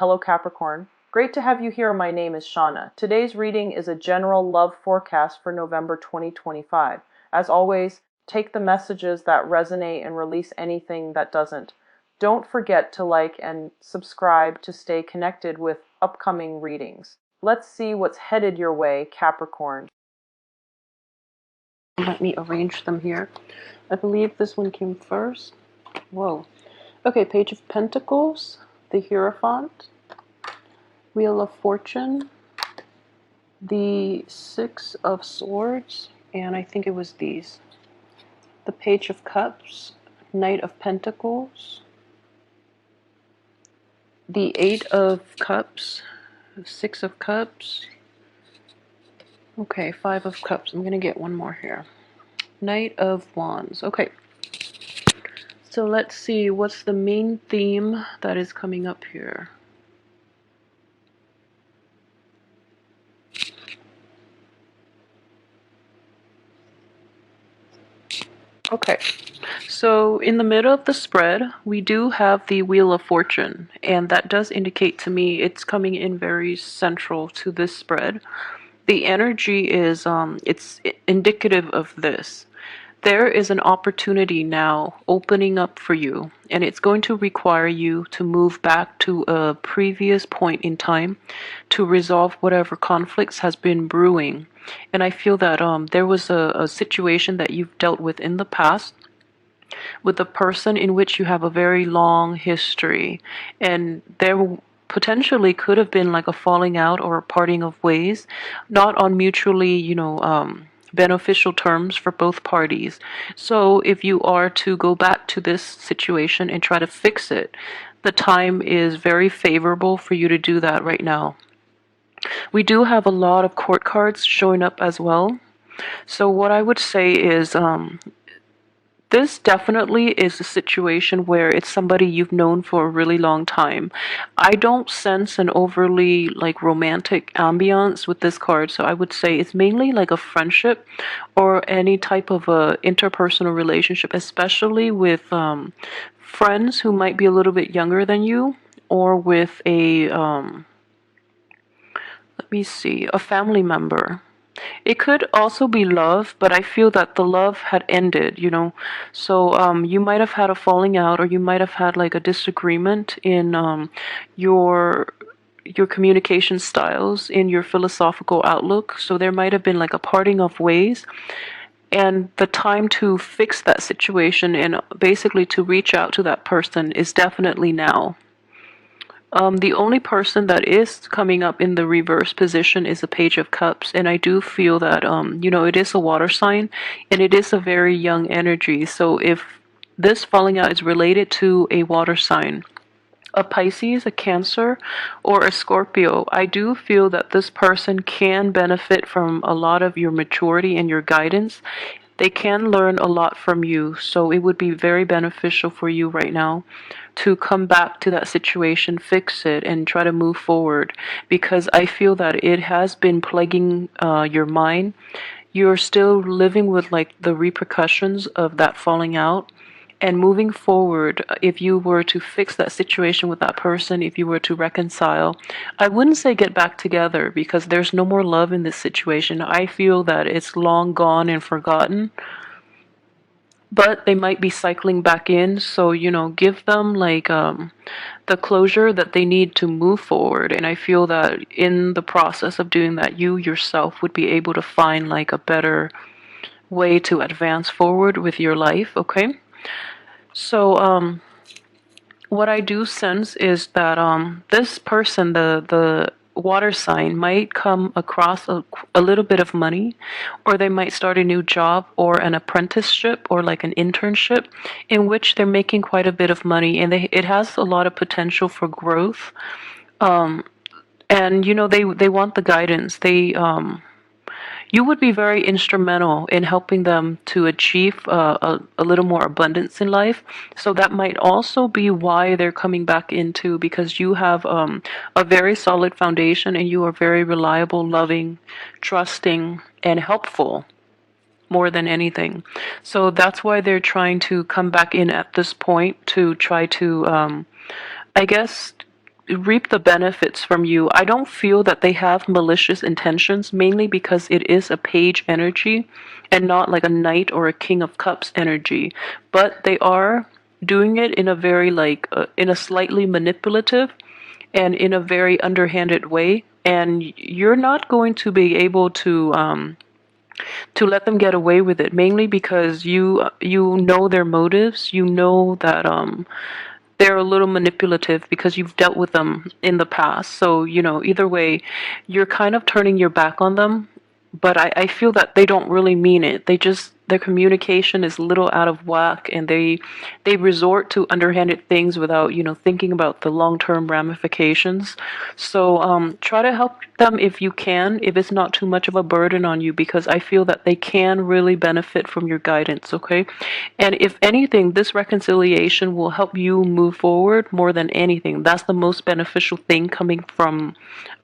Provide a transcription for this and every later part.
Hello Capricorn. Great to have you here. My name is Shauna. Today's reading is a general love forecast for November 2025. As always, take the messages that resonate and release anything that doesn't. Don't forget to like and subscribe to stay connected with upcoming readings. Let's see what's headed your way, Capricorn. Let me arrange them here. I believe this one came first. Whoa. Okay, Page of Pentacles, the Hierophant, Wheel of Fortune, the Six of Swords, and I think it was these. The Page of Cups, Knight of Pentacles, the Eight of Cups, Six of Cups. Okay, Five of Cups. I'm going to get one more here. Knight of Wands. Okay. So let's see, what's the main theme that is coming up here? Okay, so in the middle of the spread, we do have the Wheel of Fortune, and that does indicate to me it's coming in very central to this spread. The energy is, it's indicative of this. There is an opportunity now opening up for you, and it's going to require you to move back to a previous point in time to resolve whatever conflicts has been brewing. And I feel that there was a situation that you've dealt with in the past with a person in which you have a very long history, and there potentially could have been like a falling out or a parting of ways, not on mutually, beneficial terms for both parties. So if you are to go back to this situation and try to fix it, the time is very favorable for you to do that right now. We do have a lot of court cards showing up as well. So what I would say is this definitely is a situation where it's somebody you've known for a really long time. I don't sense an overly like romantic ambiance with this card, so I would say it's mainly like a friendship or any type of a interpersonal relationship, especially with friends who might be a little bit younger than you, or with a let me see, a family member. It could also be love, but I feel that the love had ended. So you might have had a falling out, or you might have had like a disagreement in your your communication styles, in your philosophical outlook. So there might have been like a parting of ways, and the time to fix that situation and basically to reach out to that person is definitely now. The only person that is coming up in the reverse position is the Page of Cups, and I do feel that, it is a water sign, and it is a very young energy. So if this falling out is related to a water sign, a Pisces, a Cancer, or a Scorpio, I do feel that this person can benefit from a lot of your maturity and your guidance. They can learn a lot from you, so it would be very beneficial for you right now to come back to that situation, fix it, and try to move forward, because I feel that it has been plaguing your mind. You're still living with like the repercussions of that falling out. And moving forward, if you were to fix that situation with that person, if you were to reconcile, I wouldn't say get back together, because there's no more love in this situation. I feel that it's long gone and forgotten, but they might be cycling back in. So, give them like the closure that they need to move forward. And I feel that in the process of doing that, you yourself would be able to find like a better way to advance forward with your life, okay? So, what I do sense is that this person, the water sign, might come across a little bit of money, or they might start a new job or an apprenticeship or like an internship in which they're making quite a bit of money, and it has a lot of potential for growth. And they want the guidance. You would be very instrumental in helping them to achieve a little more abundance in life. So that might also be why they're coming back into, because you have a very solid foundation, and you are very reliable, loving, trusting, and helpful more than anything. So that's why they're trying to come back in at this point to try to, I guess, reap the benefits from you. I don't feel that they have malicious intentions, mainly because it is a page energy and not like a knight or a king of cups energy. But they are doing it in a very like in a slightly manipulative and in a very underhanded way. And you're not going to be able to let them get away with it, mainly because you know their motives. You know that they're a little manipulative because you've dealt with them in the past. So, either way, you're kind of turning your back on them. But I feel that they don't really mean it. Their communication is a little out of whack, and they resort to underhanded things without, thinking about the long-term ramifications. So try to help them if you can, if it's not too much of a burden on you, because I feel that they can really benefit from your guidance, okay? And if anything, this reconciliation will help you move forward more than anything. That's the most beneficial thing coming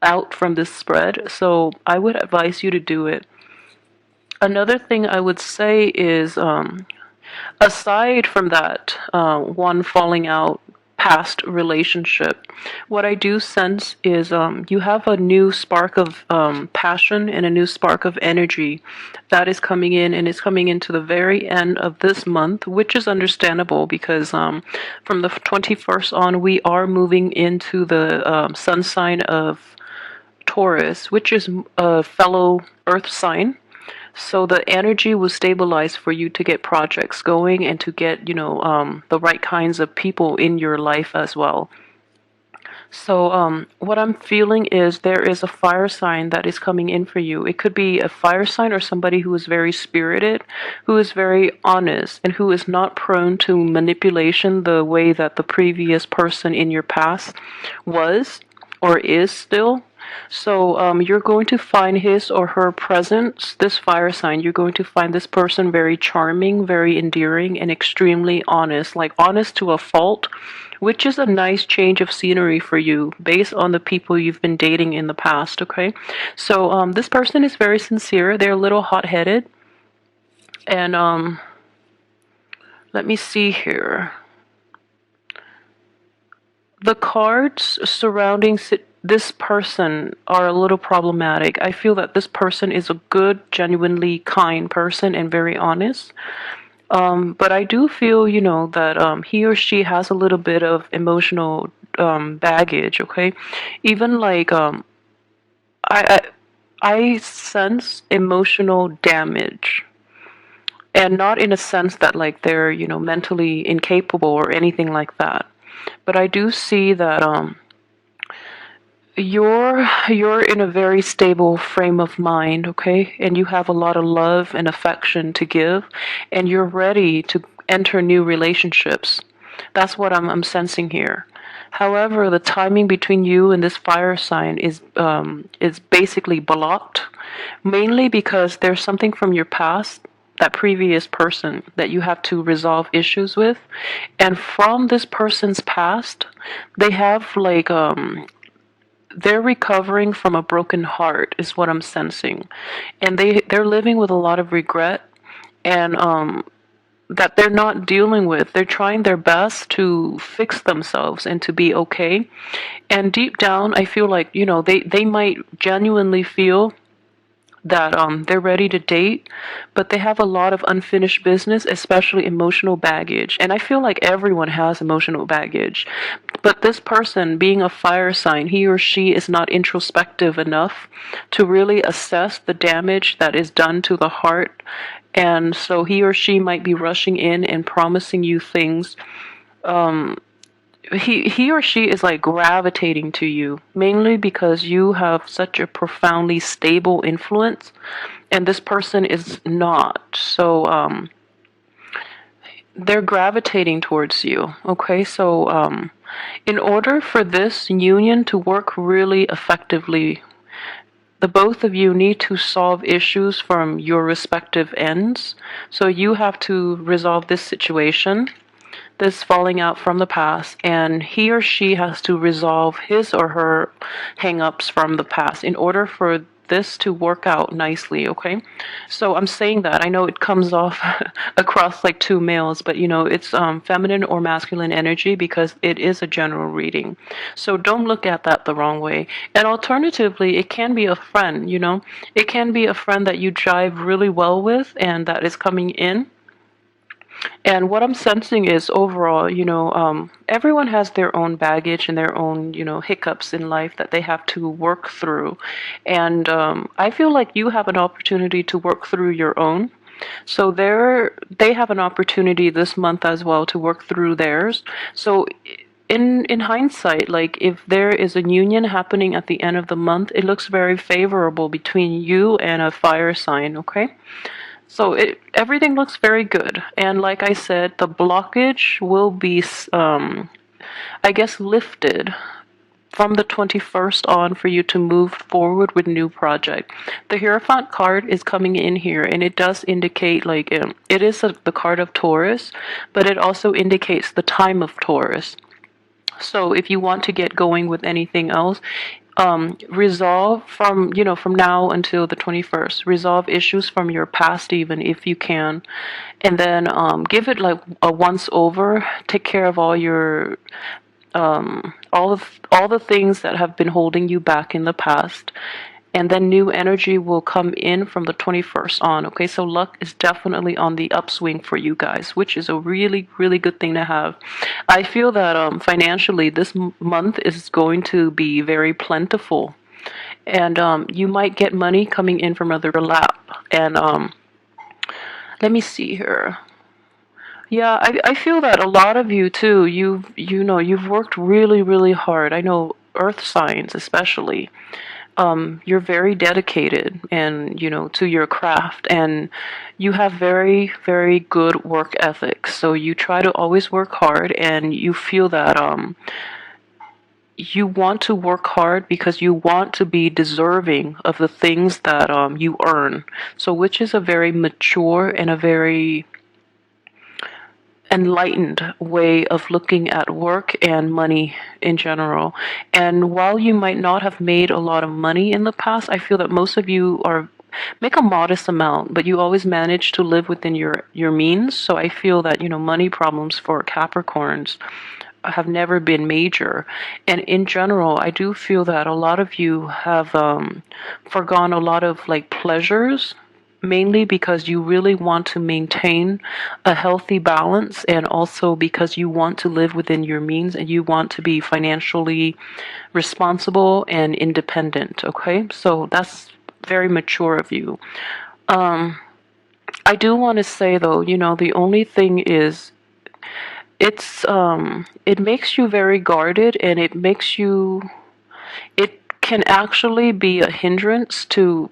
out from this spread. So I would advise you to do it. Another thing I would say is, aside from that, one falling out past relationship, what I do sense is you have a new spark of passion and a new spark of energy that is coming in, and it's coming into the very end of this month, which is understandable because from the 21st on, we are moving into the sun sign of Taurus, which is a fellow earth sign. So the energy will stabilize for you to get projects going and to get, the right kinds of people in your life as well. So what I'm feeling is there is a fire sign that is coming in for you. It could be a fire sign or somebody who is very spirited, who is very honest, and who is not prone to manipulation the way that the previous person in your past was or is still. So you're going to find his or her presence, this fire sign, you're going to find this person very charming, very endearing, and extremely honest, like honest to a fault, which is a nice change of scenery for you based on the people you've been dating in the past, okay? So this person is very sincere. They're a little hot-headed. And let me see here. The cards surrounding this person are a little problematic. I feel that this person is a good, genuinely kind person and very honest. But I do feel, that he or she has a little bit of emotional baggage, okay? Even like I, I sense emotional damage. And not in a sense that like they're, mentally incapable or anything like that. But I do see that you're in a very stable frame of mind, okay? And you have a lot of love and affection to give, and you're ready to enter new relationships. That's what I'm sensing here. However, the timing between you and this fire sign is basically blocked, mainly because there's something from your past, that previous person that you have to resolve issues with, and from this person's past, they have like they're recovering from a broken heart is what I'm sensing, and they're living with a lot of regret, and that they're not dealing with. They're trying their best to fix themselves and to be okay, and deep down I feel like they might genuinely feel that they're ready to date, but they have a lot of unfinished business, especially emotional baggage. And I feel like everyone has emotional baggage. But this person, being a fire sign, he or she is not introspective enough to really assess the damage that is done to the heart. And so he or she might be rushing in and promising you things. He or she is like gravitating to you mainly because you have such a profoundly stable influence, and this person is not. So they're gravitating towards you, okay? So in order for this union to work really effectively, the both of you need to solve issues from your respective ends. So you have to resolve this situation, this falling out from the past, and he or she has to resolve his or her hang-ups from the past in order for this to work out nicely, okay? So I'm saying that. I know it comes off across like two males, but it's feminine or masculine energy because it is a general reading. So don't look at that the wrong way. And alternatively, it can be a friend, It can be a friend that you jive really well with and that is coming in. And what I'm sensing is overall, everyone has their own baggage and their own, hiccups in life that they have to work through. And I feel like you have an opportunity to work through your own. So they have an opportunity this month as well to work through theirs. So in hindsight, like if there is a union happening at the end of the month, it looks very favorable between you and a fire sign, okay? So everything looks very good. And like I said, the blockage will be, I guess, lifted from the 21st on for you to move forward with new project. The Hierophant card is coming in here, and it does indicate, like, it is the card of Taurus, but it also indicates the time of Taurus. So if you want to get going with anything else, resolve from now until the 21st, resolve issues from your past, even if you can, and then give it like a once over, take care of all your all the things that have been holding you back in the past, and then new energy will come in from the 21st on. Okay, so luck is definitely on the upswing for you guys, which is a really, really good thing to have. I feel that financially this month is going to be very plentiful, and you might get money coming in from other lap. And let me see here. Yeah, I feel that a lot of you too. You've worked really, really hard. I know earth signs especially. You're very dedicated and to your craft, and you have very, very good work ethics. So you try to always work hard, and you feel that you want to work hard because you want to be deserving of the things that you earn. So which is a very mature and a very enlightened way of looking at work and money in general. And while you might not have made a lot of money in the past, I feel that most of you make a modest amount, but you always manage to live within your means. So I feel that money problems for Capricorns have never been major. And in general, I do feel that a lot of you have forgone a lot of like pleasures, mainly because you really want to maintain a healthy balance, and also because you want to live within your means and you want to be financially responsible and independent. Okay, so that's very mature of you. I do want to say though, the only thing is it makes you very guarded, and it can actually be a hindrance to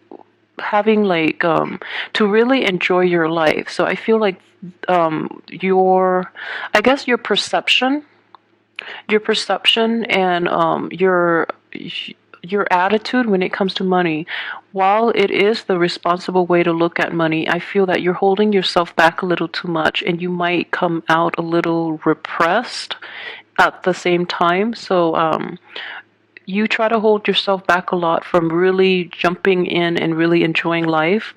having like to really enjoy your life. So I feel like your I guess your perception and your attitude when it comes to money, while it is the responsible way to look at money, I feel that you're holding yourself back a little too much, and you might come out a little repressed at the same time. So you try to hold yourself back a lot from really jumping in and really enjoying life.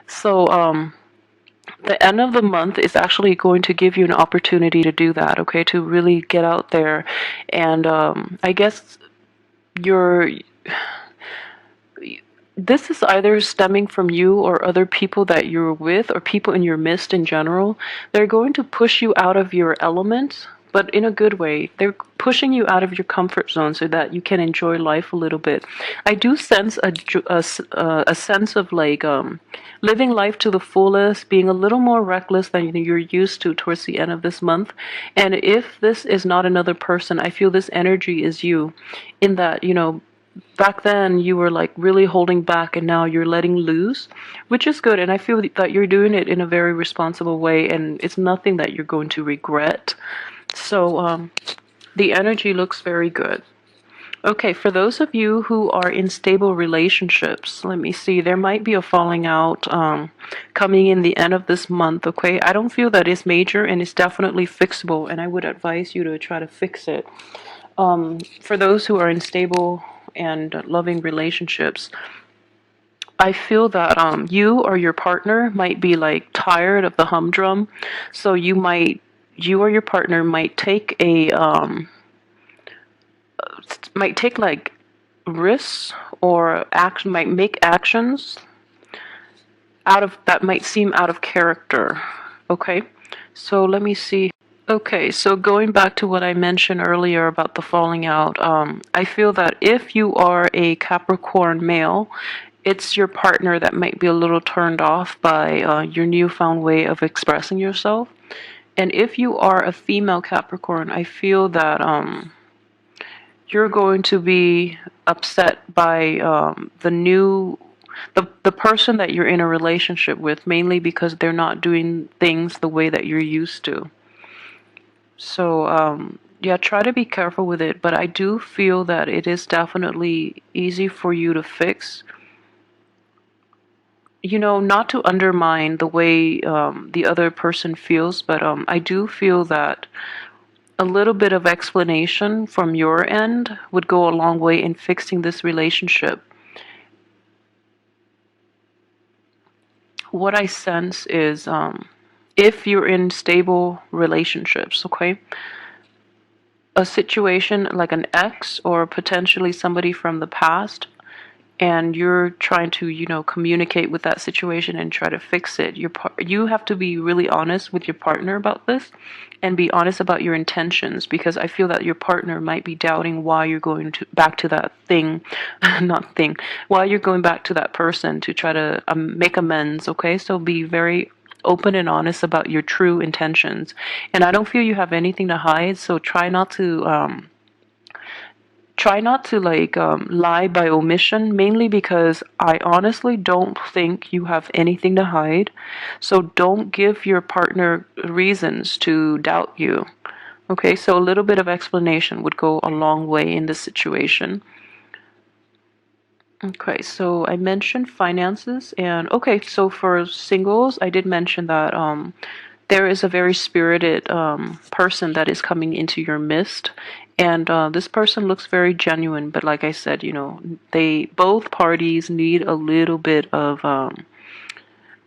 So the end of the month is actually going to give you an opportunity to do that, okay? To really get out there. And I guess you're this is either stemming from you or other people that you're with, or people in your midst in general. They're going to push you out of your element, but in a good way. They're pushing you out of your comfort zone so that you can enjoy life a little bit. I do sense a sense of like living life to the fullest, being a little more reckless than you're used to towards the end of this month. And if this is not another person, I feel this energy is you, in that, back then you were like really holding back, and now you're letting loose, which is good. And I feel that you're doing it in a very responsible way, and it's nothing that you're going to regret. So the energy looks very good. Okay, for those of you who are in stable relationships, let me see, there might be a falling out coming in the end of this month, okay? I don't feel that it's major, and it's definitely fixable, and I would advise you to try to fix it. For those who are in stable and loving relationships, I feel that you or your partner might be like tired of the humdrum, so you or your partner might take like risks or act might make actions out of that might seem out of character. Okay, so let me see. Okay, so going back to what I mentioned earlier about the falling out, I feel that if you are a Capricorn male, it's your partner that might be a little turned off by your newfound way of expressing yourself. And if you are a female Capricorn, I feel that you're going to be upset by the person that you're in a relationship with, mainly because they're not doing things the way that you're used to. So, yeah, try to be careful with it, but I do feel that it is definitely easy for you to fix. Not to undermine the way the other person feels, but I do feel that a little bit of explanation from your end would go a long way in fixing this relationship. What I sense is if you're in stable relationships, okay? A situation like an ex or potentially somebody from the past, and you're trying to communicate with that situation and try to fix it, you have to be really honest with your partner about this and be honest about your intentions, because I feel that your partner might be doubting why you're going back to that thing not thing why you're going back to that person to try to make amends. Okay, so be very open and honest about your true intentions, and I don't feel you have anything to hide, so try not to like lie by omission, mainly because I honestly don't think you have anything to hide. So don't give your partner reasons to doubt you. Okay, so a little bit of explanation would go a long way in this situation. Okay, so I mentioned finances, and okay, so for singles, I did mention that there is a very spirited person that is coming into your midst, and this person looks very genuine. But like I said, they both parties need a little bit of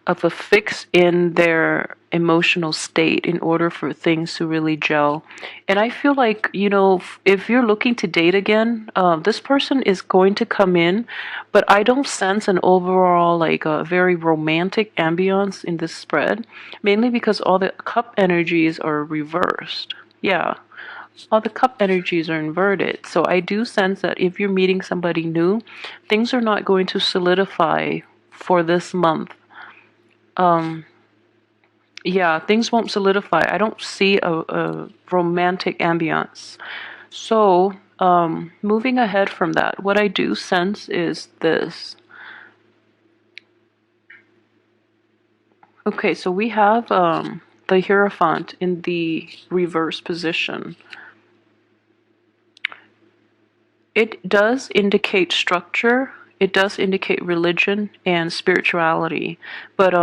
a fix in their emotional state in order for things to really gel. And I feel like, if you're looking to date again, this person is going to come in, but I don't sense an overall, like, a very romantic ambiance in this spread, mainly because all the cup energies are reversed. Yeah. All the cup energies are inverted. So I do sense that if you're meeting somebody new, things are not going to solidify for this month. Yeah, things won't solidify. I don't see a romantic ambiance. So, moving ahead from that, what I do sense is this. Okay, so we have the Hierophant in the reverse position. It does indicate structure, it does indicate religion and spirituality, but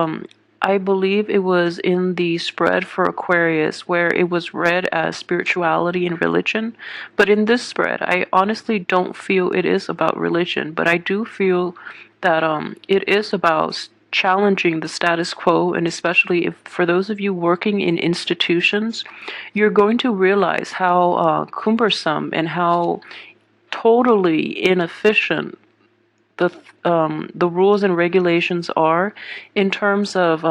I believe it was in the spread for Aquarius where it was read as spirituality and religion. But in this spread, I honestly don't feel it is about religion, but I do feel that it is about challenging the status quo, and especially if for those of you working in institutions, you're going to realize how cumbersome and how totally inefficient the rules and regulations are in terms of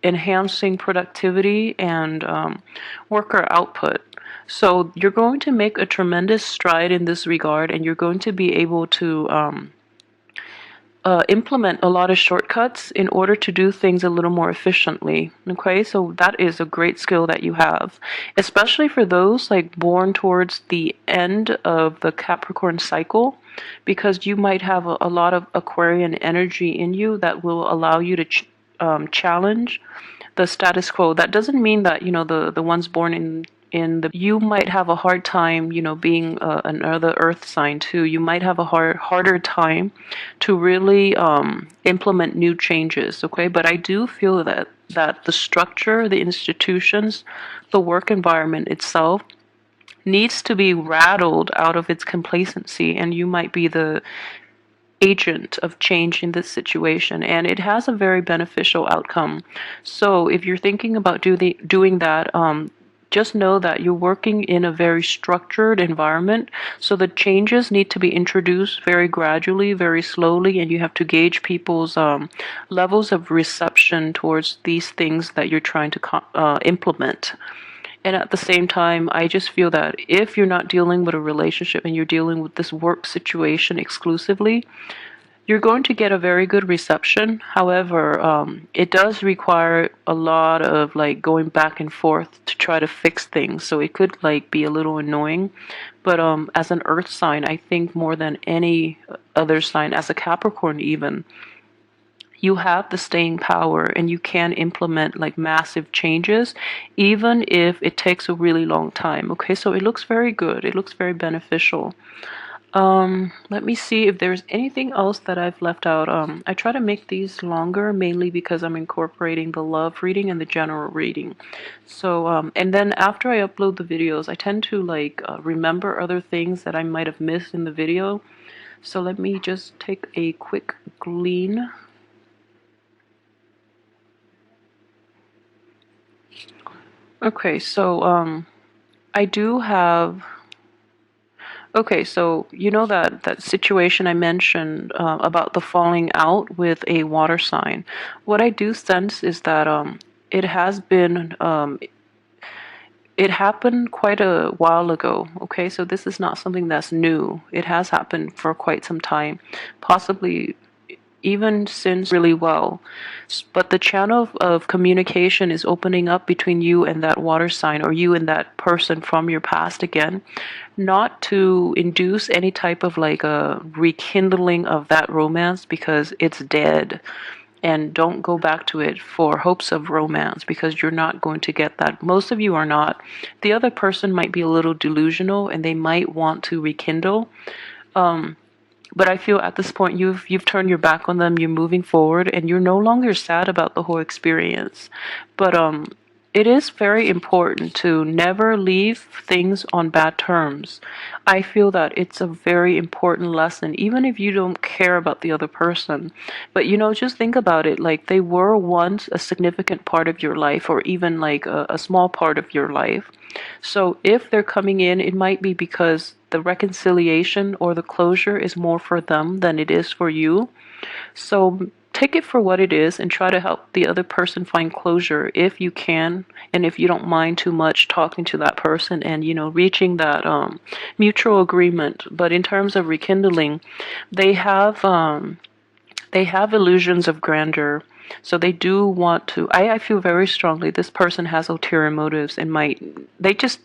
enhancing productivity and worker output. So you're going to make a tremendous stride in this regard, and you're going to be able to implement a lot of shortcuts in order to do things a little more efficiently. Okay, so that is a great skill that you have, especially for those like born towards the end of the Capricorn cycle, because you might have a lot of Aquarian energy in you that will allow you to challenge the status quo. That doesn't mean that the ones born in the you might have a hard time, being another earth sign too. You might have a harder time to really implement new changes. Okay, but I do feel that the structure, the institutions, the work environment itself needs to be rattled out of its complacency, and you might be agent of change in this situation, and it has a very beneficial outcome. So if you're thinking about doing that, just know that you're working in a very structured environment, so the changes need to be introduced very gradually, very slowly, and you have to gauge people's levels of reception towards these things that you're trying to implement. And at the same time, I just feel that if you're not dealing with a relationship and you're dealing with this work situation exclusively, you're going to get a very good reception. However, it does require a lot of like going back and forth to try to fix things. So it could like be a little annoying. But as an earth sign, I think more than any other sign, as a Capricorn even, you have the staying power and you can implement like massive changes, even if it takes a really long time. Okay, so it looks very good. It looks very beneficial. Let me see if there's anything else that I've left out. I try to make these longer mainly because I'm incorporating the love reading and the general reading. So, and then after I upload the videos, I tend to like remember other things that I might have missed in the video. So let me just take a quick glean. Okay, so I do have. Okay, so you know that situation I mentioned about the falling out with a water sign. What I do sense is that it has been it happened quite a while ago. Okay, so this is not something that's new. It has happened for quite some time, possibly even since really well. But the channel of communication is opening up between you and that water sign, or you and that person from your past again, not to induce any type of like a rekindling of that romance because it's dead. And don't go back to it for hopes of romance because you're not going to get that. Most of you are not. The other person might be a little delusional and they might want to rekindle. But I feel at this point you've turned your back on them, you're moving forward, and you're no longer sad about the whole experience. But it is very important to never leave things on bad terms. I feel that it's a very important lesson, even if you don't care about the other person. But just think about it, like they were once a significant part of your life, or even like a small part of your life. So if they're coming in, it might be because the reconciliation or the closure is more for them than it is for you. So take it for what it is and try to help the other person find closure if you can, and if you don't mind too much talking to that person and reaching that mutual agreement. But in terms of rekindling, they have they have illusions of grandeur. So they do want to. I feel very strongly this person has ulterior motives and might. They just,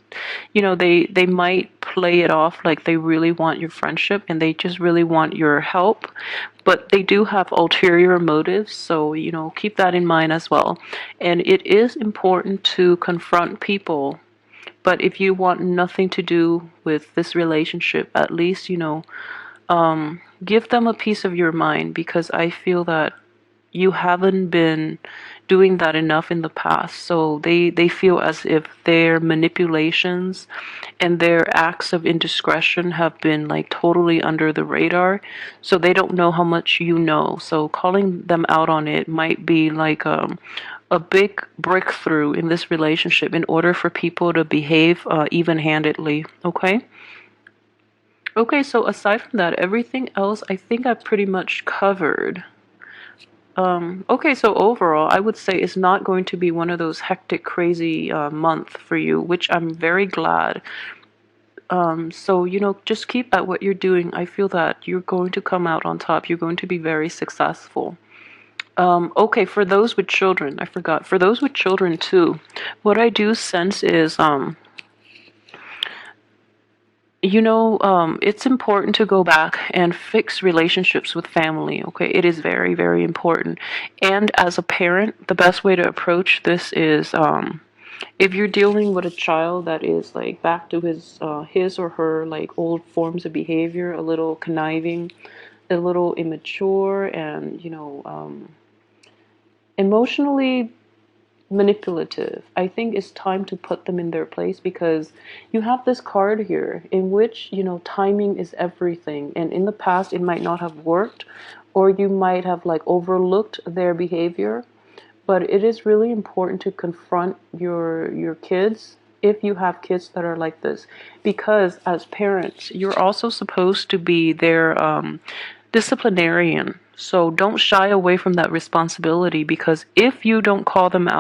they might play it off like they really want your friendship and they just really want your help. But they do have ulterior motives. So, keep that in mind as well. And it is important to confront people. But if you want nothing to do with this relationship, at least, give them a piece of your mind, because I feel that you haven't been doing that enough in the past. So they feel as if their manipulations and their acts of indiscretion have been like totally under the radar. So they don't know how much you know. So calling them out on it might be like a big breakthrough in this relationship in order for people to behave even-handedly. Okay? Okay, so aside from that, everything else I think I pretty much covered. Okay, so overall, I would say it's not going to be one of those hectic, crazy month for you, which I'm very glad. So, just keep at what you're doing. I feel that you're going to come out on top. You're going to be very successful. Okay, for those with children, I forgot. For those with children too, what I do sense is, it's important to go back and fix relationships with family, okay? It is very, very important. And as a parent, the best way to approach this is if you're dealing with a child that is like back to his or her like old forms of behavior, a little conniving, a little immature, and emotionally manipulative. I think it's time to put them in their place, because you have this card here in which, timing is everything. And in the past, it might not have worked, or you might have like overlooked their behavior. But it is really important to confront your kids if you have kids that are like this, because as parents, you're also supposed to be their disciplinarian. So don't shy away from that responsibility, because if you don't call them out